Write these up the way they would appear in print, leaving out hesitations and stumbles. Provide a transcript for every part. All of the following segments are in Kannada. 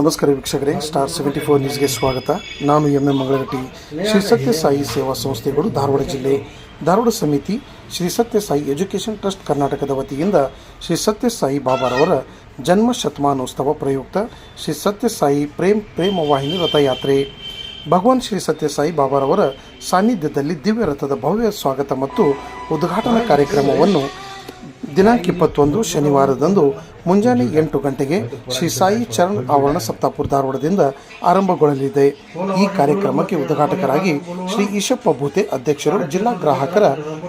ನಮಸ್ಕಾರ ವೀಕ್ಷಕರೇ, ಸ್ಟಾರ್ 74 ನ್ಯೂಸ್ಗೆ ಸ್ವಾಗತ. ನಾನು ಎಂ ಮಂಗಳಗಟ್ಟಿ. ಶ್ರೀ ಸತ್ಯ ಸಾಯಿ ಸೇವಾ ಸಂಸ್ಥೆಗಳು ಧಾರವಾಡ ಜಿಲ್ಲೆ ಧಾರವಾಡ ಸಮಿತಿ ಶ್ರೀ ಸತ್ಯ ಸಾಯಿ ಎಜುಕೇಷನ್ ಟ್ರಸ್ಟ್ ಕರ್ನಾಟಕದ ವತಿಯಿಂದ ಶ್ರೀ ಸತ್ಯ ಸಾಯಿ ಬಾಬಾರವರ ಜನ್ಮ ಶತಮಾನೋತ್ಸವ ಪ್ರಯುಕ್ತ ಶ್ರೀ ಸತ್ಯ ಸಾಯಿ ಪ್ರೇಮ ವಾಹಿನಿ ರಥಯಾತ್ರೆ ಭಗವಾನ್ ಶ್ರೀ ಸತ್ಯ ಸಾಯಿ ಬಾಬಾರವರ ಸಾನ್ನಿಧ್ಯದಲ್ಲಿ ದಿವ್ಯ ರಥದ ಭವ್ಯ ಸ್ವಾಗತ ಮತ್ತು ಉದ್ಘಾಟನಾ ಕಾರ್ಯಕ್ರಮವನ್ನು ದಿನಾಂಕ 21 ಶನಿವಾರದಂದು ಮುಂಜಾನೆ 8 ಗಂಟೆಗೆ ಶ್ರೀ ಸಾಯಿ ಚರಣ್ ಆವರಣ ಸಪ್ತಾಪುರ ಧಾರವಾಡದಿಂದ ಆರಂಭಗೊಳ್ಳಲಿದೆ. ಈ ಕಾರ್ಯಕ್ರಮಕ್ಕೆ ಉದ್ಘಾಟಕರಾಗಿ ಶ್ರೀ ಈಶಪ್ಪ ಭೂತೆ ಅಧ್ಯಕ್ಷರು, ಜಿಲ್ಲಾ ಗ್ರಾಹಕರ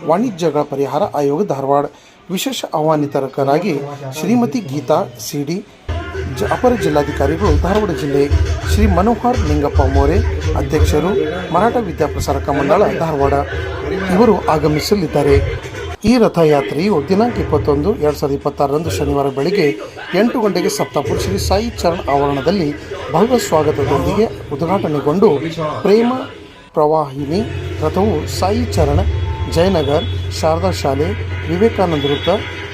ವಾಣಿಜ್ಯಗಳ ಪರಿಹಾರ ಆಯೋಗ ಧಾರವಾಡ, ವಿಶೇಷ ಆಹ್ವಾನಿತರಾಗಿ ಶ್ರೀಮತಿ ಗೀತಾ ಸಿಡಿ, ಅಪರ ಜಿಲ್ಲಾಧಿಕಾರಿಗಳು ಧಾರವಾಡ ಜಿಲ್ಲೆ, ಶ್ರೀ ಮನೋಹರ್ ನಿಂಗಪ್ಪ ಮೋರೆ ಅಧ್ಯಕ್ಷರು, ಮರಾಠ ವಿದ್ಯಾಪ್ರಸಾರಕ ಮಂಡಳ ಧಾರವಾಡ ಇವರು ಆಗಮಿಸಲಿದ್ದಾರೆ. ಈ ರಥಯಾತ್ರೆಯು ದಿನಾಂಕ 21, 2026 ಶನಿವಾರ ಬೆಳಗ್ಗೆ 8 ಗಂಟೆಗೆ ಸಪ್ತಾಪುರ ಶ್ರೀ ಸಾಯಿ ಚರಣ್ ಆವರಣದಲ್ಲಿ ಭವ್ಯ ಸ್ವಾಗತದೊಂದಿಗೆ ಉದ್ಘಾಟನೆಗೊಂಡು ಪ್ರೇಮ ಪ್ರವಾಹಿನಿ ರಥವು ಸಾಯಿ ಚರಣ್, ಜಯನಗರ್, ಶಾರದಾ ಶಾಲೆ, ವಿವೇಕಾನಂದ ವೃತ್ತ,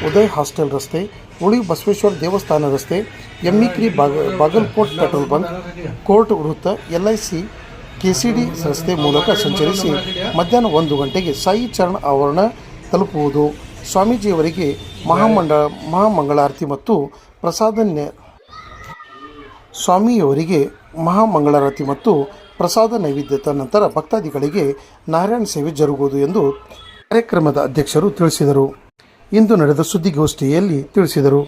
ಉದಯ್ ಹಾಸ್ಟೆಲ್ ರಸ್ತೆ, ಉಳಿ ಬಸವೇಶ್ವರ ದೇವಸ್ಥಾನ ರಸ್ತೆ, ಎಮ್ಮಿಕ್ರಿ ಬಾಗಲಕೋಟ್ ಪೆಟ್ರೋಲ್ ಬಂಕ್, ಕೋರ್ಟ್ ವೃತ್ತ, LIC KCD ರಸ್ತೆ ಮೂಲಕ ಸಂಚರಿಸಿ ಮಧ್ಯಾಹ್ನ 1 ಗಂಟೆಗೆ ಸಾಯಿ ಚರಣ್ ಆವರಣ ತಲುಪುವುದು. ಸ್ವಾಮೀಜಿಯವರಿಗೆ ಮಹಾಮಂಗಳಾರತಿ ಮತ್ತು ಪ್ರಸಾದ ನೈವೇದ್ಯದ ನಂತರ ಭಕ್ತಾದಿಗಳಿಗೆ ನಾರಾಯಣ ಸೇವೆ ಜರುಗುವುದು ಎಂದು ಕಾರ್ಯಕ್ರಮದ ಅಧ್ಯಕ್ಷರು ತಿಳಿಸಿದರು. ಇಂದು ನಡೆದ ಸುದ್ದಿಗೋಷ್ಠಿಯಲ್ಲಿ ತಿಳಿಸಿದರು.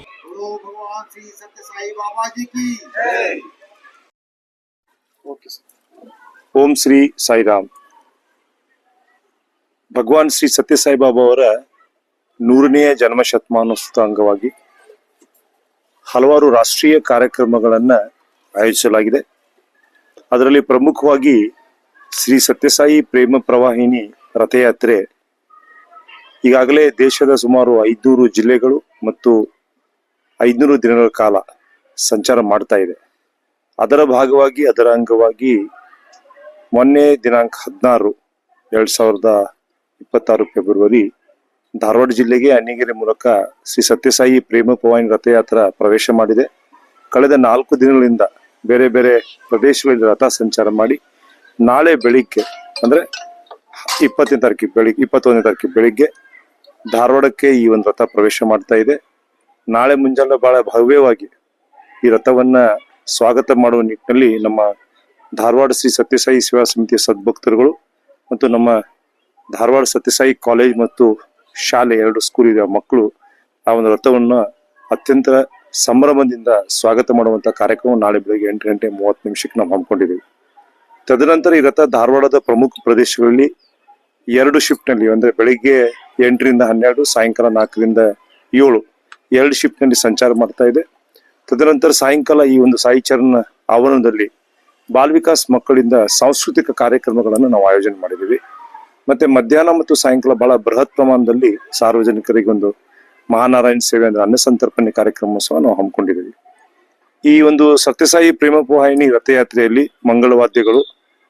ಓಂ ಶ್ರೀ ಸಾಯಿರಾಮ್. ಭಗವಾನ್ ಶ್ರೀ ಸತ್ಯ ಸಾಯಿ ಬಾಬಾ ಅವರ 100ನೇ ಜನ್ಮ ಶತಮಾನೋತ್ಸವ ಅಂಗವಾಗಿ ಹಲವಾರು ರಾಷ್ಟ್ರೀಯ ಕಾರ್ಯಕ್ರಮಗಳನ್ನ ಆಯೋಜಿಸಲಾಗಿದೆ. ಅದರಲ್ಲಿ ಪ್ರಮುಖವಾಗಿ ಶ್ರೀ ಸತ್ಯಸಾಯಿ ಪ್ರೇಮ ಪ್ರವಾಹಿನಿ ರಥಯಾತ್ರೆ ಈಗಾಗಲೇ ದೇಶದ ಸುಮಾರು 500 ಜಿಲ್ಲೆಗಳು ಮತ್ತು 500 ದಿನಗಳ ಕಾಲ ಸಂಚಾರ ಮಾಡ್ತಾ ಇದೆ. ಅದರ ಭಾಗವಾಗಿ ಅದರ ಅಂಗವಾಗಿ ಮೊನ್ನೆ ದಿನಾಂಕ 16, 2026 ಫೆಬ್ರವರಿ ಧಾರವಾಡ ಜಿಲ್ಲೆಗೆ ಅಣ್ಣಿಗೇರಿ ಮೂಲಕ ಶ್ರೀ ಸತ್ಯಸಾಯಿ ಪ್ರೇಮ ಪ್ರವಾಹಿನಿ ರಥಯಾತ್ರಾ ಪ್ರವೇಶ ಮಾಡಿದೆ. ಕಳೆದ 4 ದಿನಗಳಿಂದ ಬೇರೆ ಬೇರೆ ಪ್ರದೇಶಗಳಲ್ಲಿ ರಥ ಸಂಚಾರ ಮಾಡಿ ನಾಳೆ ಬೆಳಿಗ್ಗೆ ಅಂದ್ರೆ 21ನೇ ತಾರೀಕು ಬೆಳಿಗ್ಗೆ ಧಾರವಾಡಕ್ಕೆ ಈ ಒಂದು ರಥ ಪ್ರವೇಶ ಮಾಡ್ತಾ ಇದೆ. ನಾಳೆ ಮುಂಜಾನೆ ಬಹಳ ಭವ್ಯವಾಗಿ ಈ ರಥವನ್ನ ಸ್ವಾಗತ ಮಾಡುವ ನಿಟ್ಟಿನಲ್ಲಿ ನಮ್ಮ ಧಾರವಾಡ ಶ್ರೀ ಸತ್ಯಸಾಯಿ ಸೇವಾ ಸಮಿತಿಯ ಸದ್ಭಕ್ತರುಗಳು ಮತ್ತು ನಮ್ಮ ಧಾರವಾಡ ಸತ್ಯಸಾಯಿ ಕಾಲೇಜ್ ಮತ್ತು ಶಾಲೆ 2 ಸ್ಕೂಲ್ ಇದೆ ಮಕ್ಕಳು ಆ ಒಂದು ರಥವನ್ನ ಅತ್ಯಂತ ಸಂಭ್ರಮದಿಂದ ಸ್ವಾಗತ ಮಾಡುವಂತ ಕಾರ್ಯಕ್ರಮ ನಾಳೆ ಬೆಳಗ್ಗೆ 8:30 ನಾವು ಹಮ್ಮಿಕೊಂಡಿದ್ದೀವಿ. ತದನಂತರ ಈ ರಥ ಧಾರವಾಡದ ಪ್ರಮುಖ ಪ್ರದೇಶಗಳಲ್ಲಿ 2 ಶಿಫ್ಟ್ ನಲ್ಲಿ ಅಂದ್ರೆ ಬೆಳಿಗ್ಗೆ 8 ರಿಂದ 12, ಸಾಯಂಕಾಲ 4 ರಿಂದ 7 2 ಶಿಫ್ಟ್ ನಲ್ಲಿ ಸಂಚಾರ ಮಾಡ್ತಾ ಇದೆ. ತದನಂತರ ಸಾಯಂಕಾಲ ಈ ಒಂದು ಸಾಯಿ ಚರಣ್ ಆವರಣದಲ್ಲಿ ಬಾಲ್ ವಿಕಾಸ್ ಮಕ್ಕಳಿಂದ ಸಾಂಸ್ಕೃತಿಕ ಕಾರ್ಯಕ್ರಮಗಳನ್ನು ನಾವು ಆಯೋಜನೆ ಮಾಡಿದ್ದೀವಿ. ಮತ್ತೆ ಮಧ್ಯಾಹ್ನ ಮತ್ತು ಸಾಯಂಕಾಲ ಬಹಳ ಬೃಹತ್ ಪ್ರಮಾಣದಲ್ಲಿ ಸಾರ್ವಜನಿಕರಿಗೆ ಒಂದು ಮಹಾನಾರಾಯಣ ಸೇವೆ ಅಂದ್ರೆ ಅನ್ನ ಸಂತರ್ಪಣೆ ಕಾರ್ಯಕ್ರಮ ಸಹ ನಾವು ಹಮ್ಮಿಕೊಂಡಿದ್ದೀವಿ. ಈ ಒಂದು ಸತ್ಯಸಾಯಿ ಪ್ರೇಮ ಪ್ರವಾಹಿನಿ ರಥಯಾತ್ರೆಯಲ್ಲಿ ಮಂಗಳವಾದ್ಯಗಳು,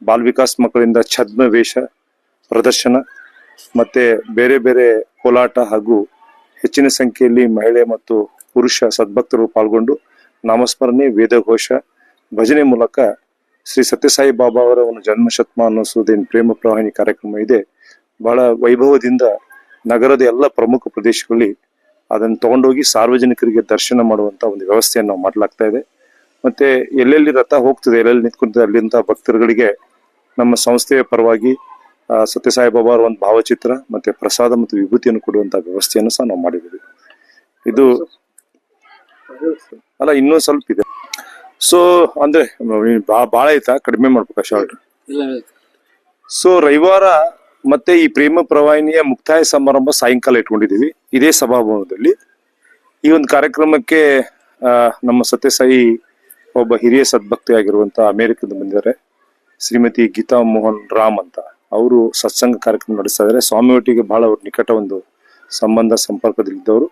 ಬಾಲ್ ವಿಕಾಸ್ ಮಕ್ಕಳಿಂದ ಛದ್ಮ ವೇಷ ಪ್ರದರ್ಶನ, ಮತ್ತೆ ಬೇರೆ ಬೇರೆ ಕೋಲಾಟ ಹಾಗೂ ಹೆಚ್ಚಿನ ಸಂಖ್ಯೆಯಲ್ಲಿ ಮಹಿಳೆ ಮತ್ತು ಪುರುಷ ಸದ್ಭಕ್ತರು ಪಾಲ್ಗೊಂಡು ನಾಮಸ್ಮರಣೆ, ವೇದಘೋಷ, ಭಜನೆ ಮೂಲಕ ಶ್ರೀ ಸತ್ಯಸಾಯಿ ಬಾಬಾ ಅವರ ಒಂದು ಜನ್ಮ ಶತಮಾನೋತ್ಸವದ ಪ್ರೇಮ ಪ್ರವಾಹಿನಿ ಕಾರ್ಯಕ್ರಮ ಇದೆ. ಬಹಳ ವೈಭವದಿಂದ ನಗರದ ಎಲ್ಲ ಪ್ರಮುಖ ಪ್ರದೇಶಗಳಲ್ಲಿ ಅದನ್ನು ತಗೊಂಡೋಗಿ ಸಾರ್ವಜನಿಕರಿಗೆ ದರ್ಶನ ಮಾಡುವಂತ ಒಂದು ವ್ಯವಸ್ಥೆಯನ್ನು ನಾವು ಮಾಡಲಾಗ್ತಾ ಇದೆ. ಮತ್ತೆ ಎಲ್ಲೆಲ್ಲಿ ರಥ ಹೋಗ್ತದೆ, ಎಲ್ಲೆಲ್ಲಿ ನಿಂತ್ಕೊಂತದೆ ಅಲ್ಲಿಂದ ಭಕ್ತರುಗಳಿಗೆ ನಮ್ಮ ಸಂಸ್ಥೆಯ ಪರವಾಗಿ ಸತ್ಯಸಾಯಿ ಬಾಬಾ ಅವರ ಒಂದು ಭಾವಚಿತ್ರ ಮತ್ತೆ ಪ್ರಸಾದ ಮತ್ತು ವಿಭೂತಿಯನ್ನು ಕೊಡುವಂತ ವ್ಯವಸ್ಥೆಯನ್ನು ಸಹ ನಾವು ಮಾಡಿದ್ದೀವಿ. ಇದು ಅಲ್ಲ ಇನ್ನೂ ಸ್ವಲ್ಪ ಇದೆ. ಸೊ ಅಂದ್ರೆ ಬಾಳ ಆಯ್ತಾ, ಕಡಿಮೆ ಮಾಡ್ಬೇಕಾ ಶಾರ್ಟ್? ಸೊ ರವಿವಾರ ಮತ್ತೆ ಈ ಪ್ರೇಮ ಪ್ರವಾಹಿನಿಯ ಮುಕ್ತಾಯ ಸಮಾರಂಭ ಸಾಯಂಕಾಲ ಇಟ್ಕೊಂಡಿದೀವಿ ಇದೇ ಸಭಾಭವನದಲ್ಲಿ. ಈ ಒಂದು ಕಾರ್ಯಕ್ರಮಕ್ಕೆ ನಮ್ಮ ಸತ್ಯಸಾಯಿ ಒಬ್ಬ ಹಿರಿಯ ಸದ್ಭಕ್ತಿ ಆಗಿರುವಂತ ಅಮೆರಿಕದಿಂದ ಬಂದಿದ್ದಾರೆ, ಶ್ರೀಮತಿ ಗೀತಾ ಮೋಹನ್ ರಾಮ್ ಅಂತ. ಅವರು ಸತ್ಸಂಗ ಕಾರ್ಯಕ್ರಮ ನಡೆಸ್ತಾ ಇದ್ದಾರೆ. ಸ್ವಾಮಿಯೊಟ್ಟಿಗೆ ಬಹಳ ಅವ್ರ ನಿಕಟ ಒಂದು ಸಂಬಂಧ ಸಂಪರ್ಕದಲ್ಲಿದ್ದವರು.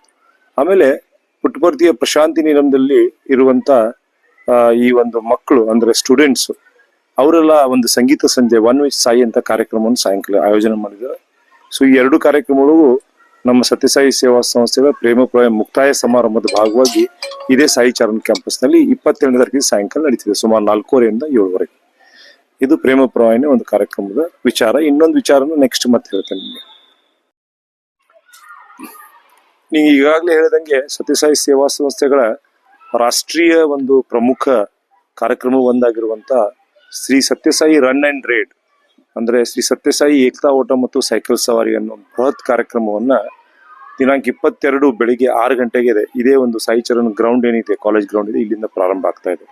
ಆಮೇಲೆ ಪುಟ್ಟಪರ್ತಿಯ ಪ್ರಶಾಂತಿ ನಿಲಯದಲ್ಲಿ ಇರುವಂತ ಈ ಒಂದು ಮಕ್ಕಳು ಅಂದ್ರೆ ಸ್ಟೂಡೆಂಟ್ಸ್ ಅವರೆಲ್ಲ ಒಂದು ಸಂಗೀತ ಸಂಜೆ 1 ವಿತ್ ಸಾಯಿ ಅಂತ ಕಾರ್ಯಕ್ರಮವನ್ನು ಸಾಯಂಕಾಲ ಆಯೋಜನೆ ಮಾಡಿದ್ದಾರೆ. ಸೊ ಈ 2 ಕಾರ್ಯಕ್ರಮಗಳು ನಮ್ಮ ಸತ್ಯಸಾಯಿ ಸೇವಾ ಸಂಸ್ಥೆಗಳ ಪ್ರೇಮ ಪ್ರವಾಹ ಮುಕ್ತಾಯ ಸಮಾರಂಭದ ಭಾಗವಾಗಿ ಇದೇ ಸಾಯಿ ಚರಣ್ ಕ್ಯಾಂಪಸ್ ನಲ್ಲಿ 27ನೇ ತಾರೀಕಿಗೆ ಸಾಯಂಕಾಲ ನಡೀತಿದೆ ಸುಮಾರು 4:30ರಿಂದ 7:00ವರೆಗೆ. ಇದು ಪ್ರೇಮ ಪ್ರವಾಹಿನಿ ಒಂದು ಕಾರ್ಯಕ್ರಮದ ವಿಚಾರ. ಇನ್ನೊಂದು ವಿಚಾರನ ನೆಕ್ಸ್ಟ್ ಮತ್ತೆ ಹೇಳ್ತೇನೆ ನಿಮಗೆ. ನೀವು ಈಗಾಗಲೇ ಹೇಳಿದಂಗೆ ಸತ್ಯಸಾಯಿ ಸೇವಾ ಸಂಸ್ಥೆಗಳ ರಾಷ್ಟ್ರೀಯ ಒಂದು ಪ್ರಮುಖ ಕಾರ್ಯಕ್ರಮ ಒಂದಾಗಿರುವಂತ Shri Sathya Sai run and ride ಅಂದ್ರೆ ಶ್ರೀ ಸತ್ಯಸಾಯಿ ಏಕತಾ ಓಟ ಮತ್ತು ಸೈಕಲ್ ಸವಾರಿ ಅನ್ನೋ ಬೃಹತ್ ಕಾರ್ಯಕ್ರಮವನ್ನ ದಿನಾಂಕ 22 ಬೆಳಿಗ್ಗೆ 6 ಗಂಟೆಗೆ ಇದೆ. ಇದೇ ಒಂದು ಸಾಯಿ ಚರಣ್ ಗ್ರೌಂಡ್ ಏನಿದೆ, ಕಾಲೇಜ್ ಗ್ರೌಂಡ್ ಇದೆ, ಇಲ್ಲಿಂದ ಪ್ರಾರಂಭ ಆಗ್ತಾ ಇದೆ.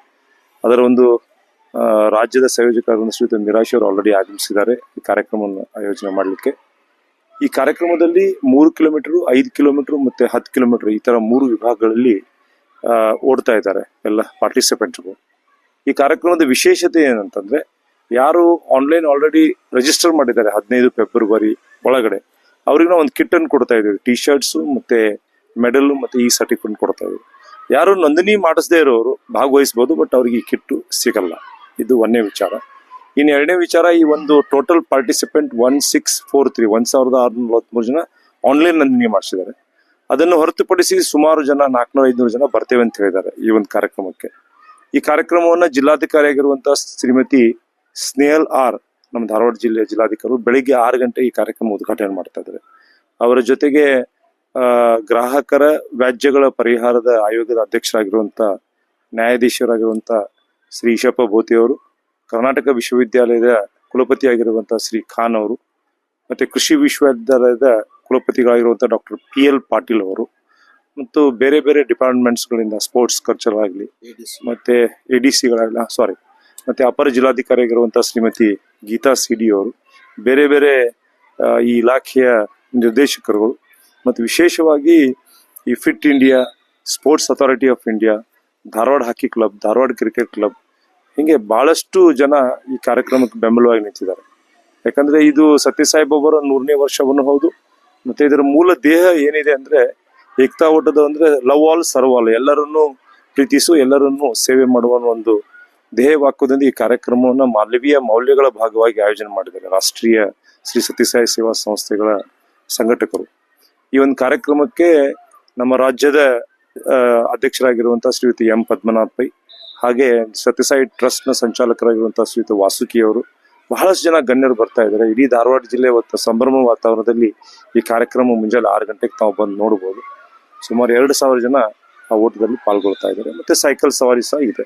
ಅದರ ಒಂದು ರಾಜ್ಯದ ಸಂಯೋಜಕರಾದ ಶ್ರೀಯುತ ನಿರಾಶ್ ಅವರು ಆಲ್ರೆಡಿ ಆಗಮಿಸಿದ್ದಾರೆ ಈ ಕಾರ್ಯಕ್ರಮವನ್ನು ಆಯೋಜನೆ ಮಾಡಲಿಕ್ಕೆ. ಈ ಕಾರ್ಯಕ್ರಮದಲ್ಲಿ 3 ಕಿಲೋಮೀಟರ್, 5 ಕಿಲೋಮೀಟರ್ ಮತ್ತೆ 10 ಕಿಲೋಮೀಟರ್ ಈ ತರ 3 ವಿಭಾಗಗಳಲ್ಲಿ ಓಡ್ತಾ ಇದ್ದಾರೆ ಎಲ್ಲ ಪಾರ್ಟಿಸಿಪೆಂಟ್ಗಳು. ಈ ಕಾರ್ಯಕ್ರಮದ ವಿಶೇಷತೆ ಏನಂತಂದ್ರೆ, ಯಾರು ಆನ್ಲೈನ್ ಆಲ್ರೆಡಿ ರಿಜಿಸ್ಟರ್ ಮಾಡಿದ್ದಾರೆ 15 ಫೆಬ್ರವರಿ ಒಳಗಡೆ, ಅವ್ರಿಗೆ ನಾವು ಒಂದು ಕಿಟ್ ಅನ್ನು ಕೊಡ್ತಾ ಇದ್ದೀವಿ. ಟಿ ಶರ್ಟ್ಸ್ ಮತ್ತೆ ಮೆಡಲ್ ಮತ್ತೆ ಈ ಸರ್ಟಿಫಿಕೇಟ್ ಕೊಡ್ತಾ ಇದ್ದೀವಿ. ಯಾರು ನೋಂದಣಿ ಮಾಡಿಸದೇ ಇರೋರು ಭಾಗವಹಿಸಬಹುದು, ಬಟ್ ಅವ್ರಿಗೆ ಈ ಕಿಟ್ಟು ಸಿಗಲ್ಲ. ಇದು ಒಂದನೇ ವಿಚಾರ. ಇನ್ನು ಎರಡನೇ ವಿಚಾರ, ಈ ಒಂದು ಟೋಟಲ್ ಪಾರ್ಟಿಸಿಪೆಂಟ್ 1643 ಜನ ಆನ್ಲೈನ್ ನೋಂದಣಿ ಮಾಡಿಸಿದ್ದಾರೆ. ಅದನ್ನು ಹೊರತುಪಡಿಸಿ ಸುಮಾರು ಜನ 400-500 ಜನ ಬರ್ತೇವೆ ಅಂತ ಹೇಳಿದ್ದಾರೆ ಈ ಒಂದು ಕಾರ್ಯಕ್ರಮಕ್ಕೆ. ಈ ಕಾರ್ಯಕ್ರಮವನ್ನ ಜಿಲ್ಲಾಧಿಕಾರಿ ಆಗಿರುವಂತಹ ಶ್ರೀಮತಿ ಸ್ನೇಹಲ್ ಆರ್, ನಮ್ಮ ಧಾರವಾಡ ಜಿಲ್ಲೆಯ ಜಿಲ್ಲಾಧಿಕಾರಿ, ಬೆಳಿಗ್ಗೆ 6 ಗಂಟೆ ಈ ಕಾರ್ಯಕ್ರಮ ಉದ್ಘಾಟನೆ ಮಾಡ್ತಾ ಇದ್ದಾರೆ. ಅವರ ಜೊತೆಗೆ ಗ್ರಾಹಕರ ವ್ಯಾಜ್ಯಗಳ ಪರಿಹಾರದ ಆಯೋಗದ ಅಧ್ಯಕ್ಷರಾಗಿರುವಂತ ನ್ಯಾಯಾಧೀಶರಾಗಿರುವಂತ ಶ್ರೀ ಈಶಪ್ಪ ಬೋತಿ ಅವರು, ಕರ್ನಾಟಕ ವಿಶ್ವವಿದ್ಯಾಲಯದ ಕುಲಪತಿಯಾಗಿರುವಂತಹ ಶ್ರೀ ಖಾನ್ ಅವರು, ಮತ್ತೆ ಕೃಷಿ ವಿಶ್ವವಿದ್ಯಾಲಯದ ಕುಲಪತಿಗಳಾಗಿರುವಂತಹ ಡಾಕ್ಟರ್ PL ಪಾಟೀಲ್ ಅವರು, ಮತ್ತು ಬೇರೆ ಬೇರೆ ಡಿಪಾರ್ಟ್ಮೆಂಟ್ಸ್ ಗಳಿಂದ ಸ್ಪೋರ್ಟ್ಸ್ ಕಲ್ಚರ್ ಆಗಲಿ ಮತ್ತೆ ADCಗಳಾಗಲಿ ಮತ್ತೆ ಅಪರ ಜಿಲ್ಲಾಧಿಕಾರಿ ಆಗಿರುವಂತಹ ಶ್ರೀಮತಿ ಗೀತಾ CD ಅವರು, ಬೇರೆ ಬೇರೆ ಈ ಇಲಾಖೆಯ ನಿರ್ದೇಶಕರುಗಳು, ಮತ್ತು ವಿಶೇಷವಾಗಿ ಈ fit India, sports authority of India, Dharwad hockey club, Dharwad cricket club, ಹಿಂಗೆ ಬಹಳಷ್ಟು ಜನ ಈ ಕಾರ್ಯಕ್ರಮಕ್ಕೆ ಬೆಂಬಲವಾಗಿ ನಿಂತಿದ್ದಾರೆ. ಯಾಕಂದ್ರೆ ಇದು ಸತ್ಯಸಾಯಿ ಬಾಬಾರ 100ನೇ ವರ್ಷವನ್ನು ಹೌದು. ಮತ್ತೆ ಇದರ ಮೂಲ ದೇಹ ಏನಿದೆ ಅಂದ್ರೆ ಏಕತಾ ಓಟದ ಅಂದ್ರೆ ಲವ್ ಆಲ್ ಸರ್ವ್ ಆಲ್, ಎಲ್ಲರನ್ನೂ ಪ್ರೀತಿಸು, ಎಲ್ಲರನ್ನೂ ಸೇವೆ ಮಾಡುವ ಒಂದು ಧ್ಯೇಯ ವಾಕ್ಯದಿಂದ ಈ ಕಾರ್ಯಕ್ರಮವನ್ನ ಮಾನವೀಯ ಮೌಲ್ಯಗಳ ಭಾಗವಾಗಿ ಆಯೋಜನೆ ಮಾಡಿದ್ದಾರೆ ರಾಷ್ಟ್ರೀಯ ಶ್ರೀ ಸತ್ಯಸಾಯಿ ಸೇವಾ ಸಂಸ್ಥೆಗಳ ಸಂಘಟಕರು. ಈ ಒಂದು ಕಾರ್ಯಕ್ರಮಕ್ಕೆ ನಮ್ಮ ರಾಜ್ಯದ ಅಧ್ಯಕ್ಷರಾಗಿರುವಂತಹ ಶ್ರೀಯುತ M ಪದ್ಮನಾಭ್ ಪೈ, ಹಾಗೆ ಸತ್ಯಸಾಯಿ ಟ್ರಸ್ಟ್ ನ ಸಂಚಾಲಕರಾಗಿರುವಂತಹ ಶ್ರೀಯುತ ವಾಸುಕಿ ಅವರು, ಬಹಳಷ್ಟು ಜನ ಗಣ್ಯರು ಬರ್ತಾ ಇದ್ದಾರೆ. ಇಡೀ ಧಾರವಾಡ ಜಿಲ್ಲೆ ಇವತ್ತು ಸಂಭ್ರಮ ವಾತಾವರಣದಲ್ಲಿ ಈ ಕಾರ್ಯಕ್ರಮ ಮುಂಜಾನೆ 6 ಗಂಟೆಗೆ ತಾವು ಬಂದು ನೋಡಬಹುದು. ಸುಮಾರು 2,000 ಜನ ಆ ಓಟದಲ್ಲಿ ಪಾಲ್ಗೊಳ್ತಾ ಇದ್ದಾರೆ. ಮತ್ತೆ ಸೈಕಲ್ ಸವಾರಿ ಸಹ ಇದೆ.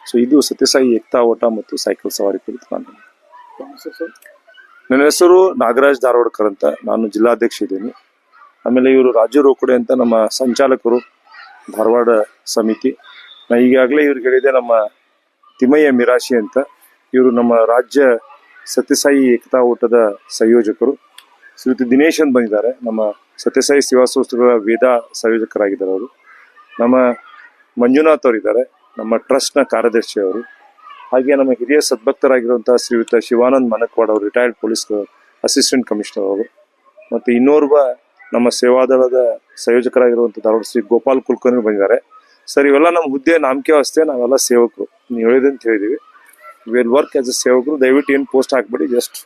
ಸೊ ಇದು ಸತ್ಯಸಾಯಿ ಏಕತಾ ಓಟ ಮತ್ತು ಸೈಕಲ್ ಸವಾರಿ ಕುರಿತು ನನ್ನ ಹೆಸರು ನಾಗರಾಜ್ ಧಾರವಾಡಕರ್ ಅಂತ, ನಾನು ಜಿಲ್ಲಾಧ್ಯಕ್ಷ ಇದ್ದೀನಿ. ಆಮೇಲೆ ಇವರು ರಾಜು ರೋಕಡೆ ಅಂತ ನಮ್ಮ ಸಂಚಾಲಕರು ಧಾರವಾಡ ಸಮಿತಿ. ನಾ ಈಗಾಗಲೇ ಇವ್ರಿಗೆ ಹೇಳಿದೆ, ನಮ್ಮ ತಿಮ್ಮಯ್ಯ ಮಿರಾಶಿ ಅಂತ, ಇವರು ನಮ್ಮ ರಾಜ್ಯ ಸತ್ಯಸಾಯಿ ಏಕತಾ ಓಟದ ಸಂಯೋಜಕರು. ಶ್ರೀಯುತ ದಿನೇಶ್ ಅಂತ ಬಂದಿದ್ದಾರೆ, ನಮ್ಮ ಸತ್ಯಸಾಯಿ ಸೇವಾ ಸಂಸ್ಥೆಗಳ ವೇದ ಸಂಯೋಜಕರಾಗಿದ್ದಾರೆ ಅವರು. ನಮ್ಮ ಮಂಜುನಾಥ್ ಅವರಿದ್ದಾರೆ, ನಮ್ಮ ಟ್ರಸ್ಟ್ ನ ಕಾರ್ಯದರ್ಶಿ ಅವರು. ಹಾಗೆ ನಮ್ಮ ಹಿರಿಯ ಸದ್ಭಕ್ತರಾಗಿರುವಂತಹ ಶ್ರೀಯುತ ಶಿವಾನಂದ್ ಮನಕ್ವಾಡ್ ಅವರು, ರಿಟೈರ್ಡ್ ಪೊಲೀಸ್ ಅಸಿಸ್ಟೆಂಟ್ ಕಮಿಷನರ್ ಅವರು. ಮತ್ತೆ ಇನ್ನೋರ್ವ ನಮ್ಮ ಸೇವಾದಳದ ಸಂಯೋಜಕರಾಗಿರುವಂತಹ ಧಾರವಾಡ ಶ್ರೀ ಗೋಪಾಲ್ ಕುಲಕರ್ಣಿ ಬಂದಿದ್ದಾರೆ. ಸರ್, ಇವೆಲ್ಲ ನಮ್ಮ ಹುದ್ದೆ ನಾಮಕೆ ಅಷ್ಟೇ, ನಾವೆಲ್ಲ ಸೇವಕರು. ನೀವು ಹೇಳಿದಂತ ಹೇಳಿದೀವಿ, ವಿಲ್ ವರ್ಕ್ ಆಸ್ ಎ ಸೇವಕರು. ದಯವಿಟ್ಟು ಏನು ಪೋಸ್ಟ್ ಹಾಕ್ಬೇಡಿ, ಜಸ್ಟ್